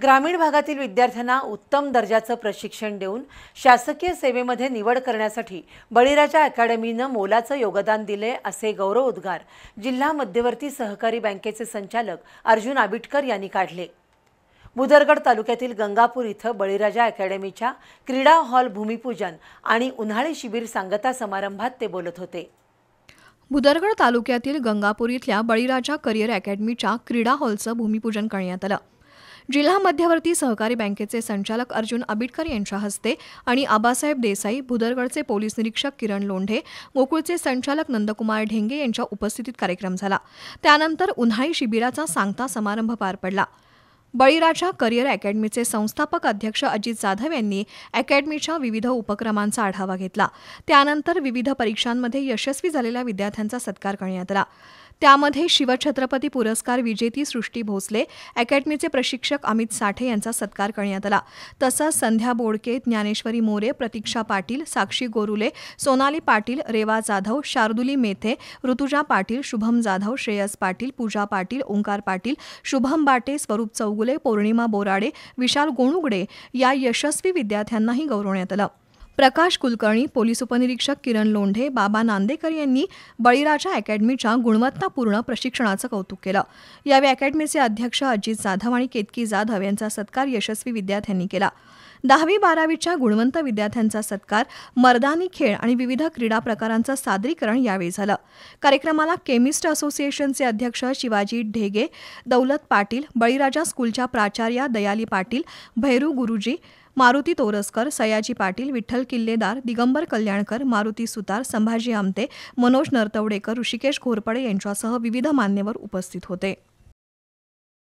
ग्रामीण भागातील विद्यार्थ्यांना उत्तम दर्जाचं प्रशिक्षण देऊन शासकीय सेवेमध्ये निवड करण्यासाठी बळीराजा अकॅडमीनं मोलाचं योगदान दिले असे गौरवोद्गार जिल्हा मध्यवर्ती सहकारी बँकेचे संचालक अर्जुन आबिटकर यांनी काढले। भुदरगड तालुक्यातील गंगापूर इथं बळीराजा अकॅडमीच्या क्रीडा हॉल भूमिपूजन आणि उन्हाळी शिबिर सांगता समारंभात ते बोलत होते। भुदरगड तालुक्यातील गंगापूर इथल्या बळीराजा करिअर अकॅडमीच्या क्रीडा हॉलचं भूमिपूजन करण्यात आलं। जिल्हा मध्यवर्ती सहकारी बँकेचे संचालक अर्जुन आबिटकर यांच्या हस्ते आणि आबासाहेब देसाई, भुदरगडचे पोलीस निरीक्षक किरण लोंढे, गोकुळचे संचालक नंदकुमार ढेंगे यांच्या उपस्थितीत कार्यक्रम झाला। त्यानंतर उन्हाळी शिबिराचा सांगता समारंभ पार पडला। बळीराजा करिअर अकॅडमीचे संस्थापक अध्यक्ष अजित जाधव यांनी अकॅडमीच्या विविध उपक्रमांचा आढावा घेतला। त्यानंतर विविध परीक्षांमध्ये यशस्वी झालेल्या विद्यार्थ्यांचा सत्कार करण्यात आला। त्यामध्ये शिवछत्रपती पुरस्कार विजेती सृष्टी भोसले, अकॅडमीचे प्रशिक्षक अमित साठे यांचा सत्कार करण्यात आला। तसंच संध्या बोडके, ज्ञानेश्वरी मोरे, प्रतीक्षा पाटील, साक्षी गोरुले, सोनाली पाटील, रेवा जाधव, शार्दुली मेथे, ऋतुजा पाटील, शुभम जाधव, श्रेयस पाटील, पूजा पाटील, ओंकार पाटील, शुभम बाटे, स्वरूप चौगुले, पौर्णिमा बोराडे, विशाल गोणुगडे या यशस्वी विद्यार्थ्यांनाही गौरवण्यात आलं। प्रकाश कुलकर्णी, पोलीस उपनिरीक्षक किरण लोंढे, बाबा नांदेकर यांनी बळीराजा अकॅडमीच्या गुणवत्तापूर्ण प्रशिक्षणाचं कौतुक केलं। यावेळी अकॅडमीचे अध्यक्ष अजित जाधव आणि केतकी जाधव यांचा सत्कार यशस्वी विद्यार्थ्यांनी केला। 10वी-12वीच्या गुणवंत विद्यार्थ्यांचा सत्कार, मर्दानी खेळ आणि विविध क्रीडा प्रकारांचं सादरीकरण यावेळी झालं। कार्यक्रमाला केमिस्ट असोसिएशनचे अध्यक्ष शिवाजी ढेगे, दौलत पाटील, बळीराजा स्कूलच्या प्राचार्या दयाली पाटील, भैरू गुरुजी, मारुती तोरसकर, सयाजी पाटील, विठ्ठल किल्लेदार, दिगंबर कल्याणकर, मारुती सुतार, संभाजी आमते, मनोज नरतवडेकर, ऋषिकेश घोरपडे यांच्यासह विविध मान्यवर उपस्थित होते।